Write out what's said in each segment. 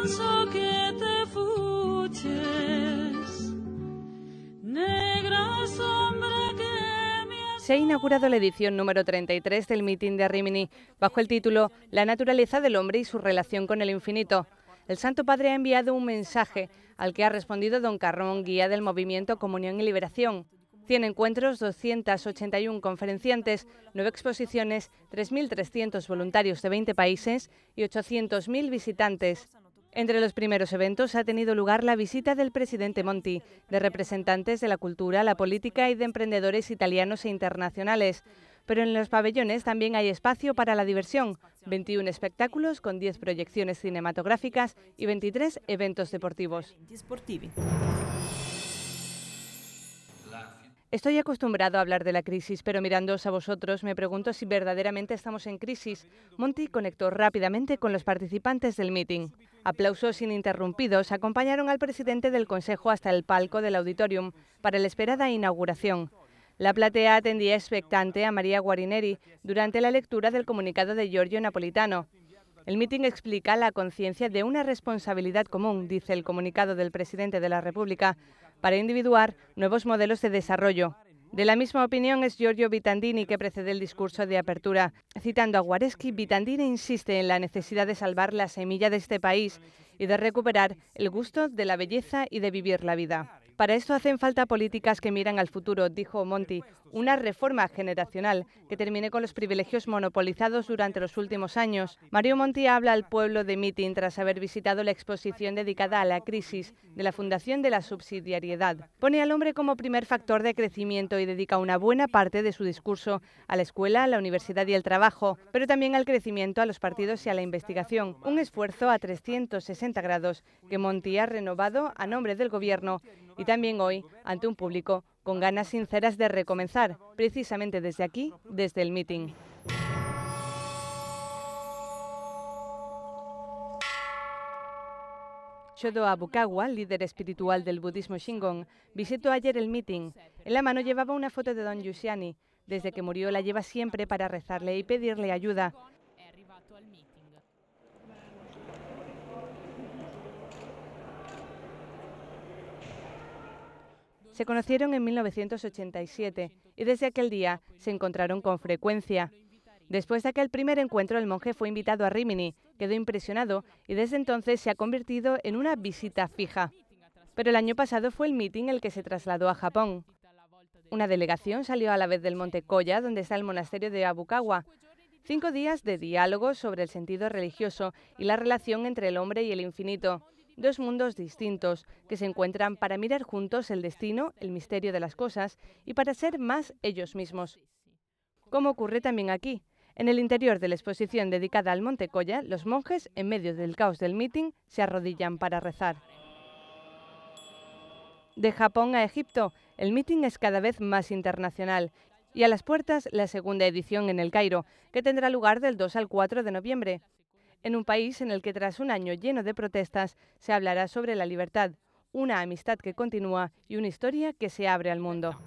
penso que te fuches, negra sombra que me has... Se ha inaugurado la edición número 33 del Meeting de Rímini, bajo el título La naturaleza del hombre y su relación con el infinito. El Santo Padre ha enviado un mensaje al que ha respondido don Carrón, guía del movimiento Comunión y Liberación. 100 encuentros, 281 conferenciantes, 9 exposiciones, 3.300 voluntarios de 20 países y 800.000 visitantes. Entre los primeros eventos ha tenido lugar la visita del presidente Monti, de representantes de la cultura, la política y de emprendedores italianos e internacionales. Pero en los pabellones también hay espacio para la diversión, 21 espectáculos con 10 proyecciones cinematográficas y 23 eventos deportivos. Estoy acostumbrado a hablar de la crisis, pero mirándoos a vosotros me pregunto si verdaderamente estamos en crisis. Monti conectó rápidamente con los participantes del meeting. Aplausos ininterrumpidos acompañaron al presidente del Consejo hasta el palco del auditorium para la esperada inauguración. La platea atendía expectante a María Guarineri durante la lectura del comunicado de Giorgio Napolitano. El meeting explica la conciencia de una responsabilidad común, dice el comunicado del presidente de la República, para individuar nuevos modelos de desarrollo. De la misma opinión es Giorgio Vitandini, que precede el discurso de apertura. Citando a Guareschi, Vitandini insiste en la necesidad de salvar la semilla de este país y de recuperar el gusto de la belleza y de vivir la vida. Para esto hacen falta políticas que miran al futuro, dijo Monti, una reforma generacional que termine con los privilegios monopolizados durante los últimos años. Mario Monti habla al pueblo de Meeting tras haber visitado la exposición dedicada a la crisis de la Fundación de la Subsidiariedad. Pone al hombre como primer factor de crecimiento y dedica una buena parte de su discurso a la escuela, a la universidad y el trabajo, pero también al crecimiento, a los partidos y a la investigación. Un esfuerzo a 360 grados que Monti ha renovado a nombre del gobierno y también hoy ante un público con ganas sinceras de recomenzar, precisamente desde aquí, desde el meeting. Shodo Abukawa, líder espiritual del budismo Shingon, visitó ayer el meeting. En la mano llevaba una foto de don Giussiani. Desde que murió la lleva siempre para rezarle y pedirle ayuda. Se conocieron en 1987 y desde aquel día se encontraron con frecuencia. Después de aquel primer encuentro, el monje fue invitado a Rímini, quedó impresionado y desde entonces se ha convertido en una visita fija. Pero el año pasado fue el meeting el que se trasladó a Japón. Una delegación salió a la vez del Monte Koya, donde está el monasterio de Abukawa. 5 días de diálogo sobre el sentido religioso y la relación entre el hombre y el infinito. 2 mundos distintos que se encuentran para mirar juntos el destino, el misterio de las cosas y para ser más ellos mismos. Como ocurre también aquí. En el interior de la exposición dedicada al Monte Koya, los monjes, en medio del caos del meeting, se arrodillan para rezar. De Japón a Egipto, el meeting es cada vez más internacional y a las puertas la segunda edición en el Cairo, que tendrá lugar del 2 al 4 de noviembre. En un país en el que tras un año lleno de protestas se hablará sobre la libertad, una amistad que continúa y una historia que se abre al mundo.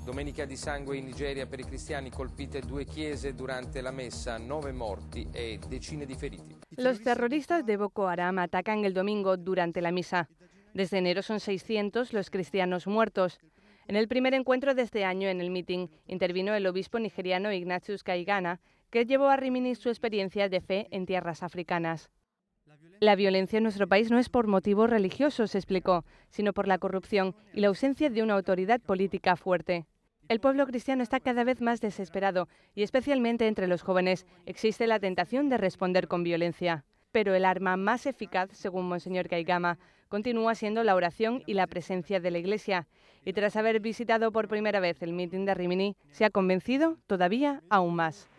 Domenica di sangue in Nigeria per i cristiani, colpite 2 chiese durante la messa, 9 morti e decine di feriti. Los terroristas de Boko Haram atacan el domingo durante la misa. Desde enero son 600 los cristianos muertos. En el primer encuentro de este año en el meeting intervino el obispo nigeriano Ignatius Kaigana, que llevó a Rímini su experiencia de fe en tierras africanas. La violencia en nuestro país no es por motivos religiosos, explicó, sino por la corrupción y la ausencia de una autoridad política fuerte. El pueblo cristiano está cada vez más desesperado y especialmente entre los jóvenes existe la tentación de responder con violencia. Pero el arma más eficaz, según Monseñor Kaigama, continúa siendo la oración y la presencia de la Iglesia. Y tras haber visitado por primera vez el meeting de Rímini, se ha convencido todavía aún más.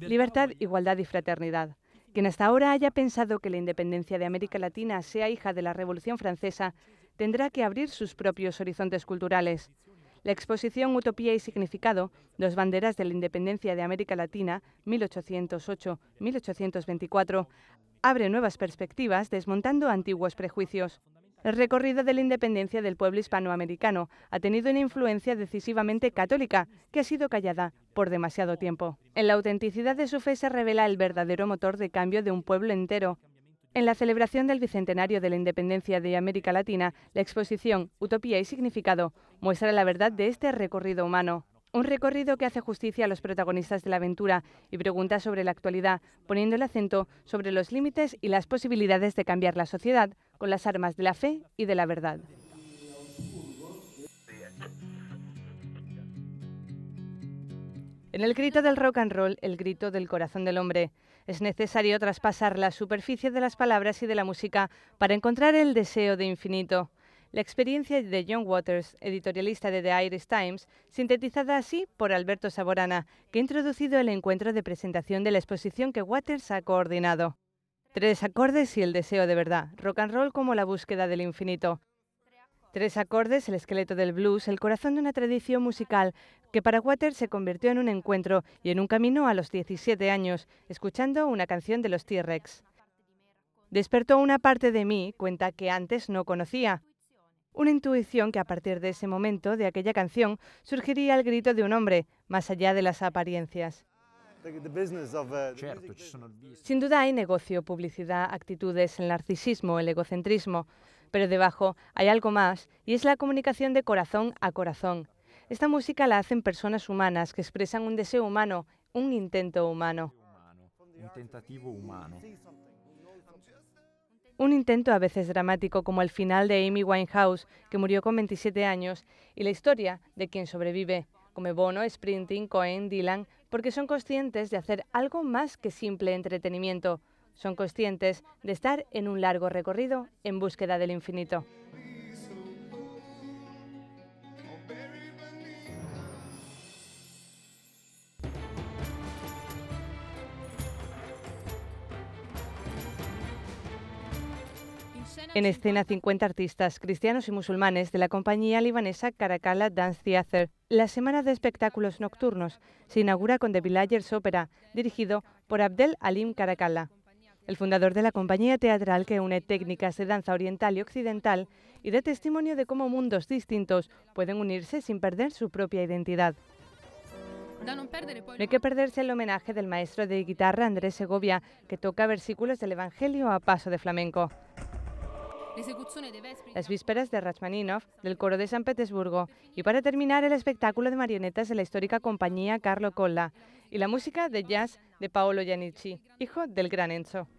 Libertad, igualdad y fraternidad. Quien hasta ahora haya pensado que la independencia de América Latina sea hija de la Revolución Francesa, tendrá que abrir sus propios horizontes culturales. La exposición Utopía y Significado, 2 banderas de la independencia de América Latina, 1808-1824, abre nuevas perspectivas desmontando antiguos prejuicios. El recorrido de la independencia del pueblo hispanoamericano ha tenido una influencia decisivamente católica, que ha sido callada por demasiado tiempo. En la autenticidad de su fe se revela el verdadero motor de cambio de un pueblo entero. En la celebración del bicentenario de la independencia de América Latina, la exposición Utopía y Significado muestra la verdad de este recorrido humano. Un recorrido que hace justicia a los protagonistas de la aventura y pregunta sobre la actualidad, poniendo el acento sobre los límites y las posibilidades de cambiar la sociedad con las armas de la fe y de la verdad. En el grito del rock and roll, el grito del corazón del hombre, es necesario traspasar la superficie de las palabras y de la música para encontrar el deseo de infinito. La experiencia de John Waters, editorialista de The Irish Times, sintetizada así por Alberto Saborana, que ha introducido el encuentro de presentación de la exposición que Waters ha coordinado. 3 acordes y el deseo de verdad, rock and roll como la búsqueda del infinito. 3 acordes, el esqueleto del blues, el corazón de una tradición musical que para Waters se convirtió en un encuentro y en un camino a los 17 años, escuchando una canción de los T-Rex. Despertó una parte de mí, cuenta, que antes no conocía. Una intuición que a partir de ese momento, de aquella canción, surgiría el grito de un hombre, más allá de las apariencias. Sin duda hay negocio, publicidad, actitudes, el narcisismo, el egocentrismo, pero debajo hay algo más y es la comunicación de corazón a corazón. Esta música la hacen personas humanas que expresan un deseo humano, un intento humano. Un tentativo humano. Un intento a veces dramático como el final de Amy Winehouse, que murió con 27 años, y la historia de quien sobrevive, como Bono, Springsteen, Cohen, Dylan, porque son conscientes de hacer algo más que simple entretenimiento. Son conscientes de estar en un largo recorrido en búsqueda del infinito. En escena 50 artistas, cristianos y musulmanes de la compañía libanesa Caracal Dance Theatre. La semana de espectáculos nocturnos se inaugura con The Villagers Opera, dirigido por Abdel Halim Caracal, el fundador de la compañía teatral que une técnicas de danza oriental y occidental y da testimonio de cómo mundos distintos pueden unirse sin perder su propia identidad. No hay que perderse el homenaje del maestro de guitarra Andrés Segovia, que toca versículos del Evangelio a paso de flamenco. Las vísperas de Rachmaninoff, del coro de San Petersburgo, y para terminar el espectáculo de marionetas de la histórica compañía Carlo Colla y la música de jazz de Paolo Iannucci, hijo del gran Enzo.